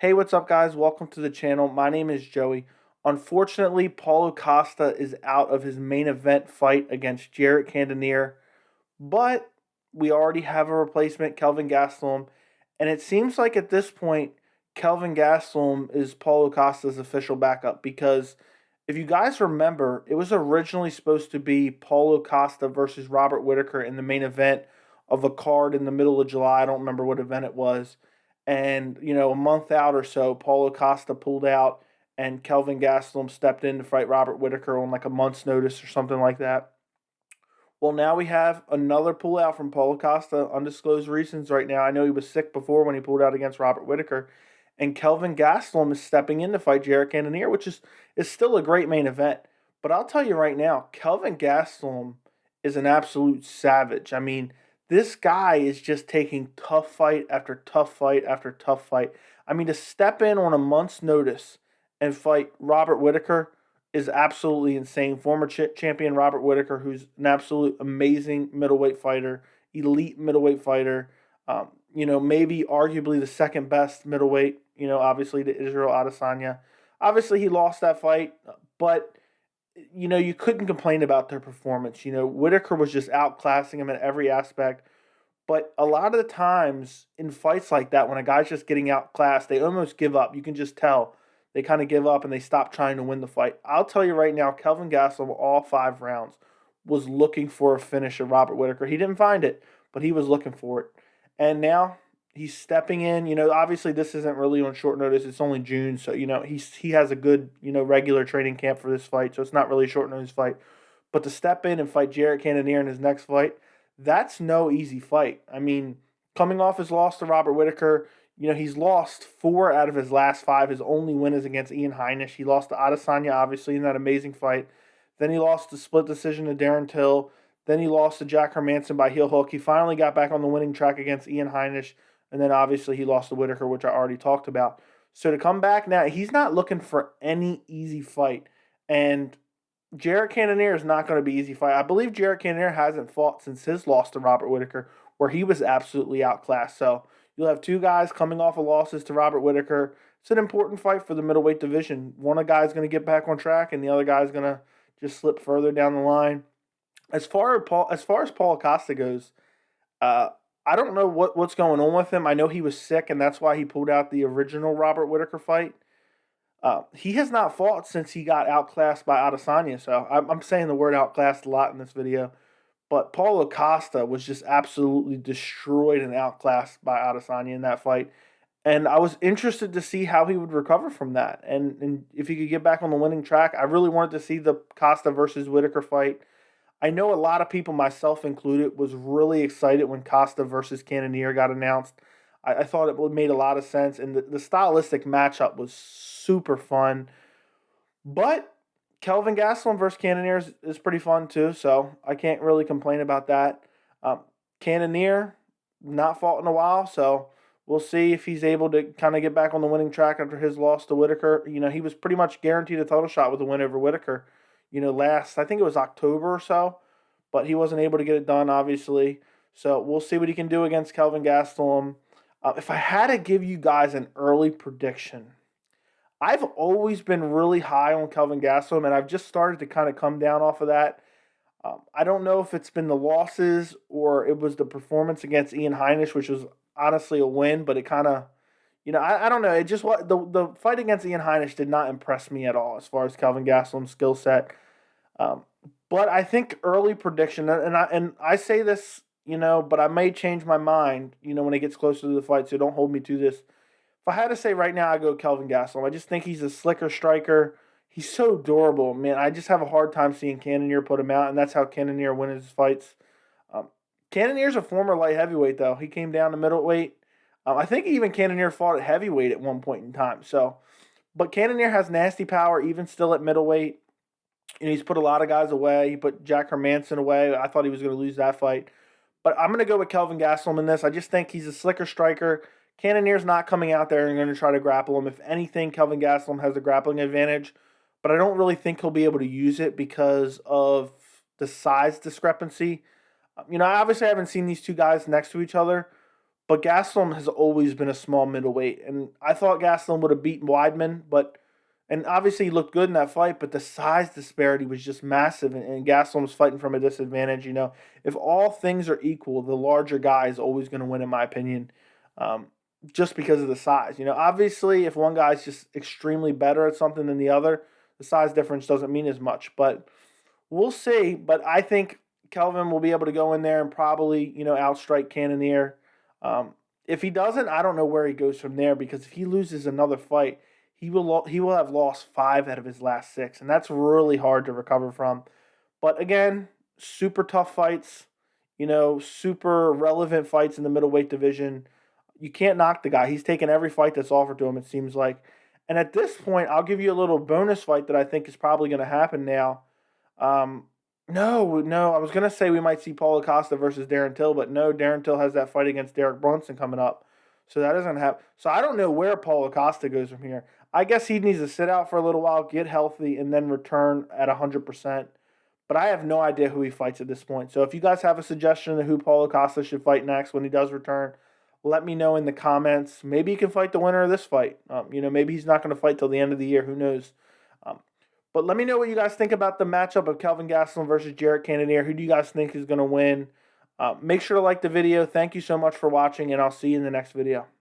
Hey, what's up, guys? Welcome to the channel. My name is Joey. Unfortunately, Paulo Costa is out of his main event fight against Jared Cannonier, but we already have a replacement, Kelvin Gastelum, and it seems like at this point, Kelvin Gastelum is Paulo Costa's official backup because if you guys remember, it was originally supposed to be Paulo Costa versus Robert Whitaker in the main event of a card in the middle of July. I don't remember what event it was. And, a month out or so, Paulo Costa pulled out and Kelvin Gastelum stepped in to fight Robert Whitaker on like a month's notice or something like that. Well, now we have another pullout from Paulo Costa, undisclosed reasons right now. I know he was sick before when he pulled out against Robert Whitaker. And Kelvin Gastelum is stepping in to fight Jared Cannonier, which is still a great main event. But I'll tell you right now, Kelvin Gastelum is an absolute savage. I mean, this guy is just taking tough fight after tough fight after tough fight. I mean, to step in on a month's notice and fight Robert Whitaker is absolutely insane. Former champion Robert Whitaker, who's an absolute amazing middleweight fighter, elite middleweight fighter. Maybe arguably the second best middleweight. Obviously to Israel Adesanya. Obviously he lost that fight, but you couldn't complain about their performance. Whitaker was just outclassing him in every aspect. But a lot of the times in fights like that, when a guy's just getting outclassed, they almost give up. You can just tell they kind of give up and they stop trying to win the fight. I'll tell you right now, Kelvin Gastelum, all 5 rounds, was looking for a finish of Robert Whitaker. He didn't find it, but he was looking for it. And now he's stepping in. Obviously this isn't really on short notice. It's only June, so he has a good regular training camp for this fight, so it's not really a short notice fight. But to step in and fight Jared Cannonier in his next fight, that's no easy fight. I mean, coming off his loss to Robert Whitaker, he's lost 4 out of his last 5. His only win is against Ian Heinisch. He lost to Adesanya, obviously, in that amazing fight. Then he lost the split decision to Darren Till. Then he lost to Jack Hermanson by heel hook. He finally got back on the winning track against Ian Heinisch. And then obviously he lost to Whitaker, which I already talked about. So to come back now, he's not looking for any easy fight. And Jared Cannonier is not going to be easy fight. I believe Jared Cannonier hasn't fought since his loss to Robert Whitaker, where he was absolutely outclassed. So you'll have 2 guys coming off of losses to Robert Whitaker. It's an important fight for the middleweight division. One guy's going to get back on track, and the other guy's going to just slip further down the line. As far as Paulo Costa goes, I don't know what's going on with him. I know he was sick, and that's why he pulled out the original Robert Whitaker fight. He has not fought since he got outclassed by Adesanya, so I'm saying the word outclassed a lot in this video. But Paulo Costa was just absolutely destroyed and outclassed by Adesanya in that fight. And I was interested to see how he would recover from that. And if he could get back on the winning track, I really wanted to see the Costa versus Whitaker fight. I know a lot of people, myself included, was really excited when Costa versus Cannonier got announced. I thought it made a lot of sense, and the stylistic matchup was super fun. But Kelvin Gastelum versus Cannonier is pretty fun too, so I can't really complain about that. Cannonier, not fought in a while, so we'll see if he's able to kind of get back on the winning track after his loss to Whitaker. He was pretty much guaranteed a title shot with a win over Whitaker, last, I think it was October or so, but he wasn't able to get it done, obviously. So we'll see what he can do against Kelvin Gastelum. If I had to give you guys an early prediction, I've always been really high on Kelvin Gastelum, and I've just started to kind of come down off of that. I don't know if it's been the losses or it was the performance against Ian Heinisch, which was honestly a win, but it kind of, I don't know. It just the fight against Ian Heinisch did not impress me at all as far as Kelvin Gastelum's skill set. But I think early prediction, and I say this, but I may change my mind, when it gets closer to the fight, so don't hold me to this. If I had to say right now, I go Kelvin Gastelum. I just think he's a slicker striker. He's so durable, man. I just have a hard time seeing Cannonier put him out, and that's how Cannonier wins his fights. Cannonier's a former light heavyweight, though. He came down to middleweight. I think even Cannonier fought at heavyweight at one point in time. But Cannonier has nasty power, even still at middleweight. He's put a lot of guys away. He put Jack Hermanson away. I thought he was going to lose that fight. But I'm going to go with Kelvin Gastelum in this. I just think he's a slicker striker. Cannonier's not coming out there and going to try to grapple him. If anything, Kelvin Gastelum has the grappling advantage. But I don't really think he'll be able to use it because of the size discrepancy. Obviously I haven't seen these 2 guys next to each other. But Gastelum has always been a small middleweight, and I thought Gastelum would have beaten Weidman, and obviously he looked good in that fight, but the size disparity was just massive, and Gastelum was fighting from a disadvantage. If all things are equal, the larger guy is always going to win, in my opinion, um, just because of the size. Obviously, if one guy's just extremely better at something than the other, the size difference doesn't mean as much. But we'll see. But I think Kelvin will be able to go in there and probably, outstrike Cannonier. If he doesn't, I don't know where he goes from there, because if he loses another fight, he will have lost 5 out of his last 6, and that's really hard to recover from. But again, super tough fights, super relevant fights in the middleweight division. You can't knock the guy. He's taken every fight that's offered to him, it seems like. And at this point, I'll give you a little bonus fight that I think is probably going to happen now. Um, no, I was gonna say we might see Paulo Costa versus Darren Till, but no, Darren Till has that fight against Derek Brunson coming up, so that doesn't happen. So I don't know where Paulo Costa goes from here. I guess he needs to sit out for a little while, get healthy, and then return at 100%. But I have no idea who he fights at this point. So if you guys have a suggestion of who Paulo Costa should fight next when he does return, let me know in the comments. Maybe he can fight the winner of this fight. Maybe he's not going to fight till the end of the year. Who knows? Um, but let me know what you guys think about the matchup of Kelvin Gastelum versus Jared Cannonier. Who do you guys think is going to win? Make sure to like the video. Thank you so much for watching, and I'll see you in the next video.